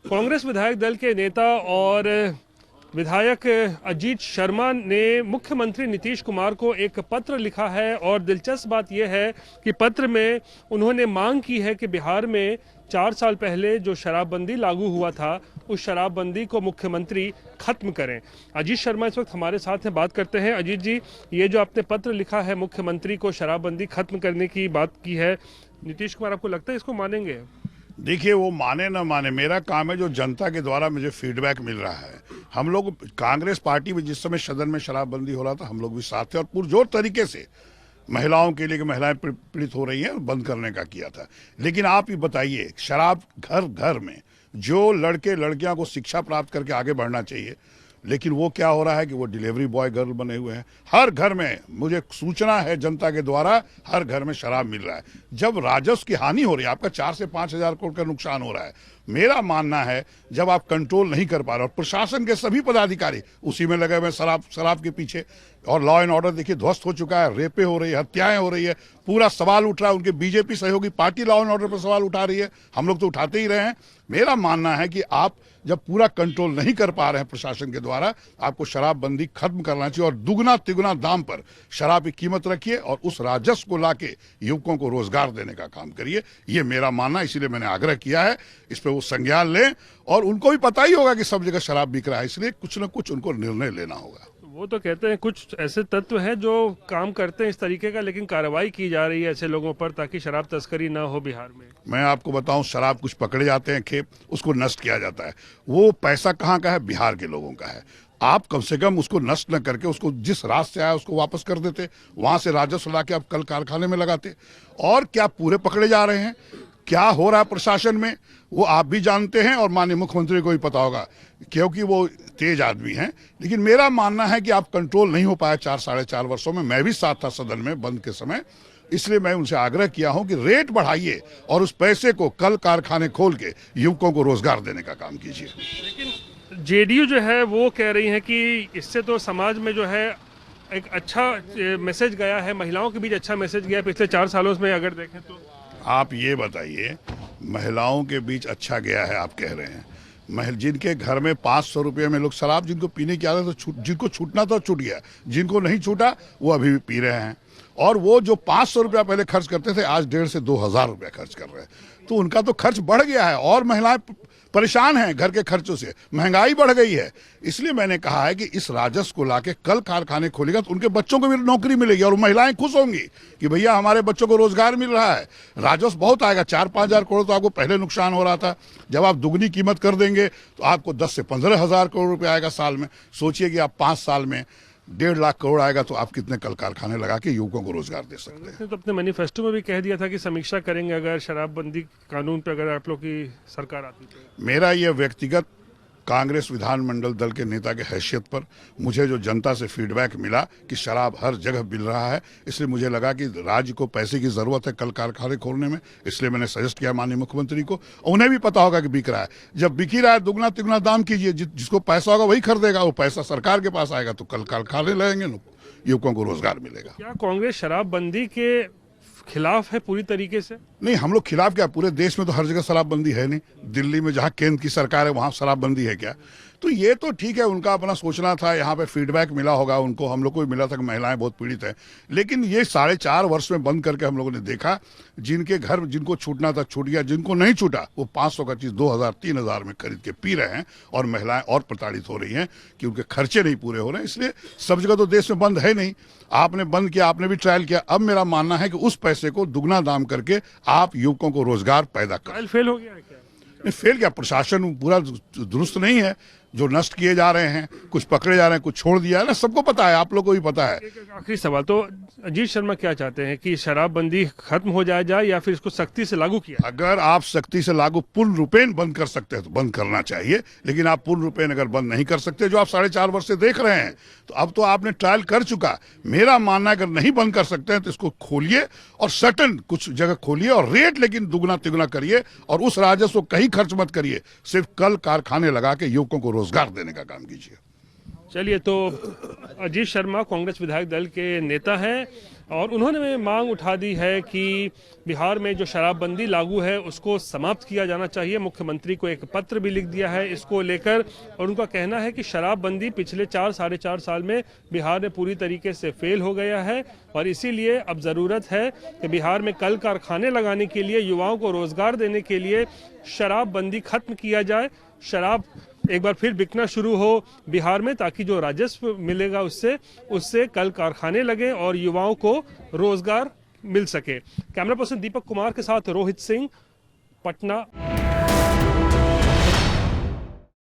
कांग्रेस विधायक दल के नेता और विधायक अजीत शर्मा ने मुख्यमंत्री नीतीश कुमार को एक पत्र लिखा है और दिलचस्प बात यह है कि पत्र में उन्होंने मांग की है कि बिहार में 4 साल पहले जो शराबबंदी लागू हुआ था उस शराबबंदी को मुख्यमंत्री खत्म करें। अजीत शर्मा इस वक्त हमारे साथ हैं, बात करते हैं। अजीत जी, ये जो आपने पत्र लिखा है मुख्यमंत्री को शराबबंदी खत्म करने की बात की है, नीतीश कुमार आपको लगता है इसको मानेंगे? देखिए, वो माने ना माने, मेरा काम है जो जनता के द्वारा मुझे फीडबैक मिल रहा है। हम लोग कांग्रेस पार्टी में जिस समय सदन में शराबबंदी हो रहा था हम लोग भी साथ थे और पुरजोर तरीके से महिलाओं के लिए कि महिलाएं पीड़ित हो रही हैं बंद करने का किया था। लेकिन आप ये बताइए, शराब घर घर में जो लड़के लड़कियां को शिक्षा प्राप्त करके आगे बढ़ना चाहिए, लेकिन वो क्या हो रहा है कि वो डिलीवरी बॉय गर्ल बने हुए हैं। हर घर में, मुझे सूचना है जनता के द्वारा, हर घर में शराब मिल रहा है। जब राजस्व की हानि हो रही है, आपका 4 से 5 हजार करोड़ का नुकसान हो रहा है, मेरा मानना है जब आप कंट्रोल नहीं कर पा रहे और प्रशासन के सभी पदाधिकारी उसी में लगे हुए शराब के पीछे, और लॉ एंड ऑर्डर देखिए ध्वस्त हो चुका है, रेपें हो रही है, हत्याएं हो रही है, पूरा सवाल उठ रहा है। उनके बीजेपी सहयोगी पार्टी लॉ एंड ऑर्डर पर सवाल उठा रही है, हम लोग तो उठाते ही रहे हैं। मेरा मानना है कि आप जब पूरा कंट्रोल नहीं कर पा रहे हैं प्रशासन के द्वारा, आपको शराबबंदी खत्म करना चाहिए और दुगना तिगुना दाम पर शराब की कीमत रखिए और उस राजस्व को लाके युवकों को रोजगार देने का काम करिए। ये मेरा मानना, इसीलिए मैंने आग्रह किया है इस पर वो संज्ञान लें। और उनको भी पता ही होगा कि सब जगह शराब बिक रहा है, इसलिए कुछ न कुछ उनको निर्णय लेना होगा। वो तो कहते हैं कुछ ऐसे तत्व हैं जो काम करते हैं इस तरीके का, लेकिन कार्रवाई की जा रही है ऐसे लोगों पर ताकि शराब तस्करी ना हो बिहार में। मैं आपको बताऊं, शराब कुछ पकड़े जाते हैं खेप, उसको नष्ट किया जाता है। वो पैसा कहाँ का है? बिहार के लोगों का है। आप कम से कम उसको नष्ट न करके उसको जिस रास्ते आया उसको वापस कर देते, वहां से राजस्व ला के आप कल कारखाने में लगाते। और क्या पूरे पकड़े जा रहे हैं? क्या हो रहा है प्रशासन में वो आप भी जानते हैं और माननीय मुख्यमंत्री को भी पता होगा, क्योंकि वो तेज आदमी हैं। लेकिन मेरा मानना है कि आप कंट्रोल नहीं हो पाया 4 साढ़े 4 वर्षों में। मैं भी साथ था सदन में बंद के समय, इसलिए मैं उनसे आग्रह किया हूं कि रेट बढ़ाइए और उस पैसे को कल कारखाने खोल के युवकों को रोजगार देने का काम कीजिए। लेकिन जेडीयू जो है वो कह रही है कि इससे तो समाज में जो है एक अच्छा मैसेज गया है, महिलाओं के बीच अच्छा मैसेज गया पिछले 4 सालों में अगर देखें तो। आप ये बताइए, महिलाओं के बीच अच्छा गया है आप कह रहे हैं? जिनके घर में 500 रुपये में लोग शराब, जिनको पीने की आदत तो जिनको छूटना तो छूट गया, जिनको नहीं छूटा वो अभी भी पी रहे हैं। और वो जो 500 रुपया पहले खर्च करते थे आज 1,500 से 2,000 रुपया खर्च कर रहे हैं, तो उनका तो खर्च बढ़ गया है और महिलाएं परेशान हैं घर के खर्चों से, महंगाई बढ़ गई है। इसलिए मैंने कहा है कि इस राजस्व को लाके कल कारखाने खोलेगा तो उनके बच्चों को भी नौकरी मिलेगी और महिलाएं खुश होंगी कि भैया हमारे बच्चों को रोजगार मिल रहा है। राजस्व बहुत आएगा, 4-5 हजार करोड़ तो आपको पहले नुकसान हो रहा था। जब आप दुगनी कीमत कर देंगे तो आपको 10 से 15 हजार करोड़ रुपये आएगा साल में। सोचिए कि आप 5 साल में 1.5 लाख करोड़ आएगा तो आप कितने कल कारखाने लगा के युवकों को रोजगार दे सकते हैं। तो अपने मैनिफेस्टो में भी कह दिया था कि समीक्षा करेंगे अगर शराबबंदी कानून पे अगर आप लोग की सरकार आती तो। मेरा ये व्यक्तिगत कांग्रेस विधानमंडल दल के नेता के हैसियत पर मुझे जो जनता से फीडबैक मिला कि शराब हर जगह मिल रहा है, इसलिए मुझे लगा कि राज्य को पैसे की जरूरत है कल कारखाने खोलने में, इसलिए मैंने सजेस्ट किया माननीय मुख्यमंत्री को। उन्हें भी पता होगा कि बिक रहा है, जब बिक ही रहा है दुगना तिगुना दाम कीजिए, जिसको पैसा होगा वही खरीदेगा, वो पैसा सरकार के पास आएगा तो कल कारखाने लगेंगे, युवकों को रोजगार मिलेगा। क्या कांग्रेस शराबबंदी के खिलाफ है पूरी तरीके से? नहीं, हम लोग खिलाफ क्या, पूरे देश में तो हर जगह शराबबंदी है नहीं। दिल्ली में जहां केंद्र की सरकार है वहां शराबबंदी है क्या? तो ये तो ठीक है, उनका अपना सोचना था। यहाँ पे फीडबैक मिला होगा उनको, हम लोग को भी मिला था कि महिलाएं बहुत पीड़ित है। लेकिन ये 4.5 वर्ष में बंद करके हम लोगों ने देखा, जिनके घर जिनको छूटना था छूट गया, जिनको नहीं छूटा वो 500 का चीज 2,000-3,000 में खरीद के पी रहे हैं और महिलाएं और प्रताड़ित हो रही हैं कि उनके खर्चे नहीं पूरे हो रहे हैं। इसलिए सब जगह तो देश में बंद है नहीं, आपने बंद किया, आपने भी ट्रायल किया। अब मेरा मानना है कि उस पैसे को दुगना दाम करके आप युवकों को रोजगार पैदा करें। ट्रायल फेल हो गया है क्या? नहीं फेल क्या, प्रशासन पूरा दुरुस्त नहीं है, जो नष्ट किए जा रहे हैं, कुछ पकड़े जा रहे हैं, कुछ छोड़ दिया है ना, सबको पता है, आप लोग को भी पता है। आखिरी सवाल, तो अजीत शर्मा क्या चाहते हैं कि शराबबंदी खत्म हो जाए या फिर इसको सख्ती से लागू किया? अगर आप सख्ती से लागू पूर्ण रूपेण बंद कर सकते हैं तो बंद करना चाहिए, लेकिन आप पूर्ण रूपेण अगर बंद नहीं कर सकते, जो आप 4.5 वर्ष से देख रहे हैं, तो अब तो आपने ट्रायल कर चुका। मेरा मानना है अगर नहीं बंद कर सकते हैं तो इसको खोलिए और सर्टन कुछ जगह खोलिए और रेट लेकिन दुगना तिगुना करिए और उस राजस्व को कहीं खर्च मत करिए, सिर्फ कल कारखाने लगा के युवकों को रोजगार देने का काम कीजिए। चलिए, तो अजीत शर्मा कांग्रेस विधायक दल के नेता हैं और उन्होंने मांग उठा दी है कि बिहार में जो शराबबंदी लागू है उसको समाप्त किया जाना चाहिए। मुख्यमंत्री को एक पत्र भी लिख दिया है इसको लेकर और उनका कहना है कि शराबबंदी पिछले 4-4.5 साल में बिहार में पूरी तरीके से फेल हो गया है और इसीलिए अब ज़रूरत है कि बिहार में कल कारखाने लगाने के लिए, युवाओं को रोजगार देने के लिए शराबबंदी खत्म किया जाए, शराब एक बार फिर बिकना शुरू हो बिहार में, ताकि जो राजस्व मिलेगा उससे कल कारखाने लगे और युवाओं को रोजगार मिल सके। कैमरा पर्सन दीपक कुमार के साथ रोहित सिंह, पटना।